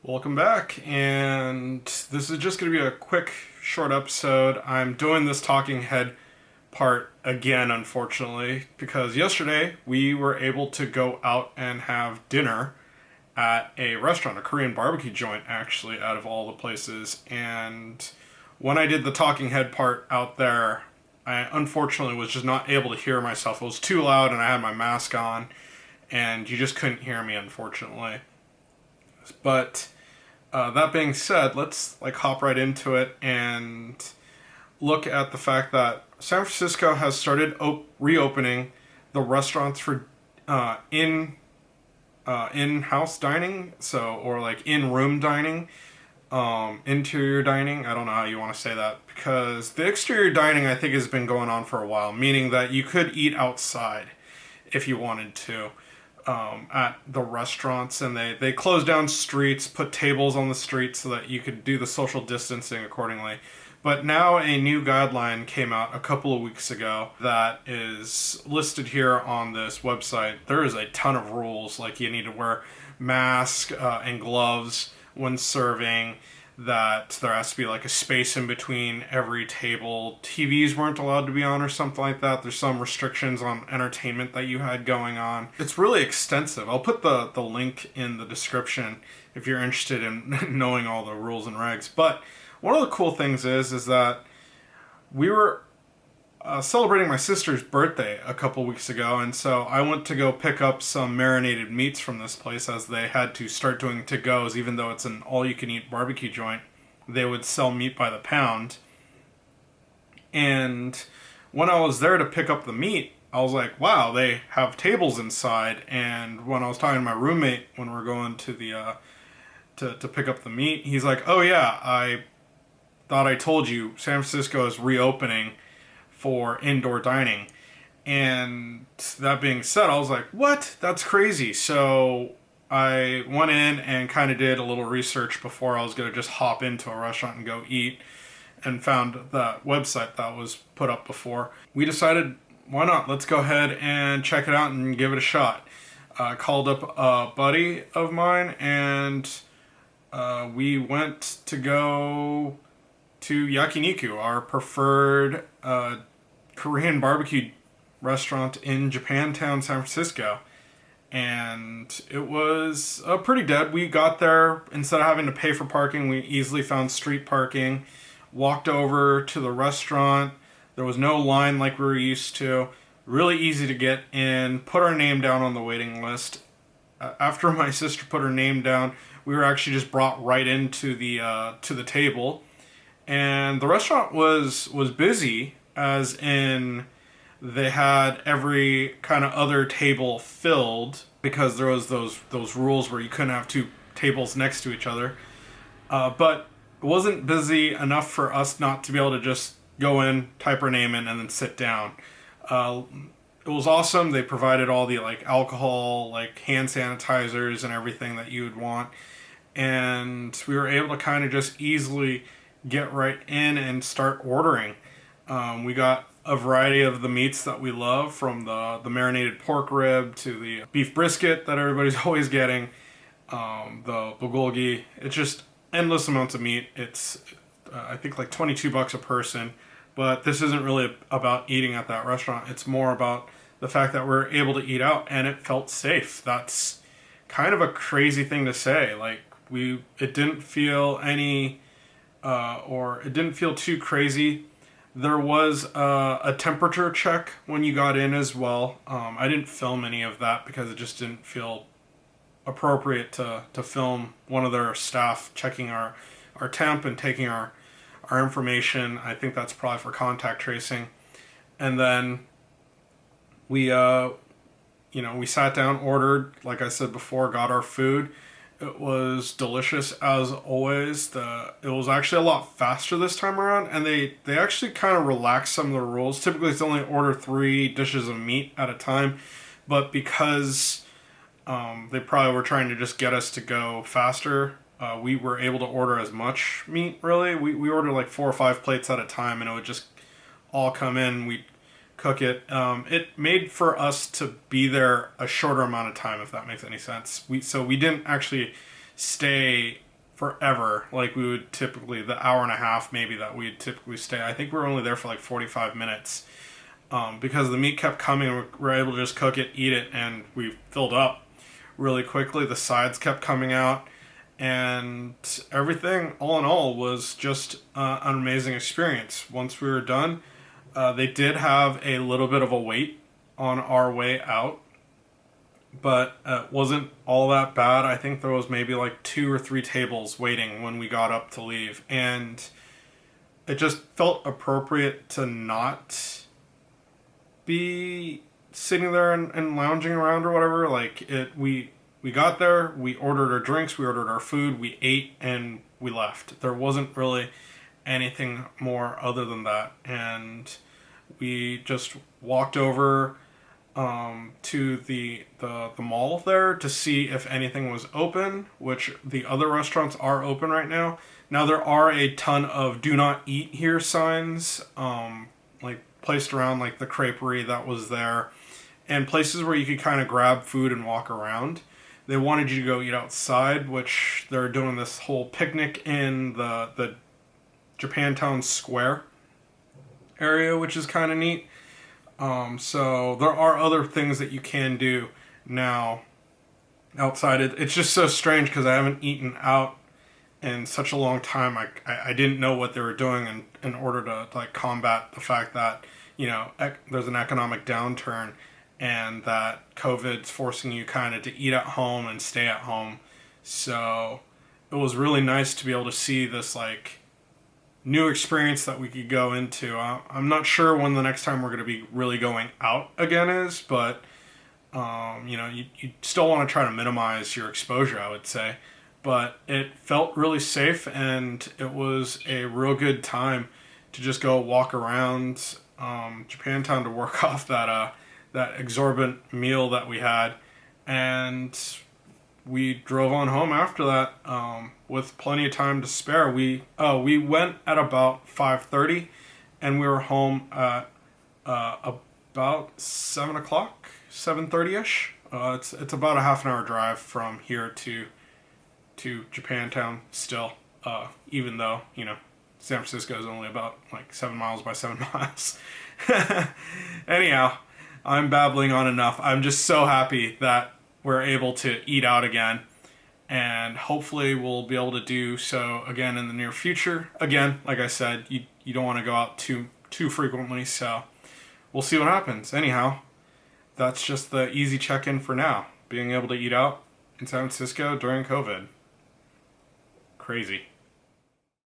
Welcome back, and this is just going to be a quick, short episode. I'm doing this talking head part again, unfortunately, because yesterday we were able to go out and have dinner at a restaurant, a Korean barbecue joint, actually, out of all the places. And when I did the talking head part out there, I unfortunately was just not able to hear myself. It was too loud, and I had my mask on, and you just couldn't hear me, unfortunately. But that being said, let's hop right into it and look at the fact that San Francisco has started reopening the restaurants for in-house dining, or in-room dining, interior dining. I don't know how you want to say that, because the exterior dining I think has been going on for a while, meaning that you could eat outside if you wanted to. At the restaurants, and they closed down streets, put tables on the streets so that you could do the social distancing accordingly. But now a new guideline came out a couple of weeks ago that is listed here on this website. There is a ton of rules, like you need to wear masks and gloves when serving, that there has to be a space in between every table. TVs weren't allowed to be on or something like that. There's some restrictions on entertainment that you had going on. It's really extensive. I'll put the link in the description if you're interested in knowing all the rules and regs. But one of the cool things is that we were celebrating my sister's birthday a couple weeks ago, and so I went to go pick up some marinated meats from this place, as they had to start doing to-goes. Even though it's an all-you-can-eat barbecue joint, they would sell meat by the pound. And when I was there to pick up the meat, I was like, wow, they have tables inside. And when I was talking to my roommate when we were going to the to pick up the meat, he's like, oh yeah, I thought I told you, San Francisco is reopening for indoor dining. And that being said, I was like, what? That's crazy. So I went in and kind of did a little research before I was going to just hop into a restaurant and go eat, and found that website that was put up before. We decided, why not? Let's go ahead and check it out and give it a shot. I called up a buddy of mine, and we went to go to Yakiniku, our preferred Korean barbecue restaurant in Japantown, San Francisco. And it was pretty dead. We got there, instead of having to pay for parking, we easily found street parking, walked over to the restaurant. There was no line like we were used to. Really easy to get in, put our name down on the waiting list. After my sister put her name down, we were actually just brought right into the table. And the restaurant was busy, as in they had every kind of other table filled, because there was those rules where you couldn't have two tables next to each other. But it wasn't busy enough for us not to be able to just go in, type our name in, and then sit down. It was awesome. They provided all the alcohol, hand sanitizers and everything that you would want. And we were able to kind of just easily get right in and start ordering. We got a variety of the meats that we love, from the marinated pork rib to the beef brisket that everybody's always getting, the bulgogi. It's just endless amounts of meat. It's I think $22 a person, but this isn't really about eating at that restaurant. It's more about the fact that we're able to eat out and it felt safe. That's kind of a crazy thing to say. It didn't feel it didn't feel too crazy. There was a temperature check when you got in as well. I didn't film any of that because it just didn't feel appropriate to film one of their staff checking our temp and taking our information. I think that's probably for contact tracing. And then we sat down, ordered, like I said before, got our food. It was delicious as always. It was actually a lot faster this time around, and they actually kind of relaxed some of the rules. Typically it's only order 3 dishes of meat at a time, but because they probably were trying to just get us to go faster, we were able to order as much meat, really. We ordered like 4 or 5 plates at a time, and it would just all come in. We'd cook it. It made for us to be there a shorter amount of time, if that makes any sense. So we didn't actually stay forever like we would typically, the hour and a half maybe that we'd typically stay. I think we were only there for like 45 minutes because the meat kept coming. We were able to just cook it, eat it, and we filled up really quickly. The sides kept coming out, and everything, all in all, was just an amazing experience. Once we were done, they did have a little bit of a wait on our way out, but it wasn't all that bad. I think there was maybe like 2 or 3 tables waiting when we got up to leave, and it just felt appropriate to not be sitting there and lounging around or whatever. Like we got there, we ordered our drinks, we ordered our food, we ate, and we left. There wasn't really anything more other than that, and we just walked over to the mall there to see if anything was open, which the other restaurants are open right now. Now there are a ton of "Do not eat here" signs, like placed around like the creperie that was there, and places where you could kind of grab food and walk around. They wanted you to go eat outside, which they're doing this whole picnic in the Japantown Square area, which is kind of neat. So there are other things that you can do now outside. It's just so strange because I haven't eaten out in such a long time. I didn't know what they were doing in order to like combat the fact that, you know, there's an economic downturn and that COVID's forcing you kind of to eat at home and stay at home. So it was really nice to be able to see this like new experience that we could go into. I'm not sure when the next time we're going to be really going out again is, but you know, you still want to try to minimize your exposure, I would say. But it felt really safe, and it was a real good time to just go walk around Japantown to work off that exorbitant meal that we had, and we drove on home after that with plenty of time to spare. We went at about 5:30, and we were home at about 7 o'clock, 7:30ish. It's about a half an hour drive from here to Japantown still, even though, you know, San Francisco is only about like 7 miles by 7 miles. Anyhow, I'm babbling on enough. I'm just so happy that we're able to eat out again, and hopefully we'll be able to do so again in the near future. Again, like I said, you don't want to go out too frequently, so we'll see what happens. Anyhow, that's just the easy check-in for now. Being able to eat out in San Francisco during COVID. Crazy.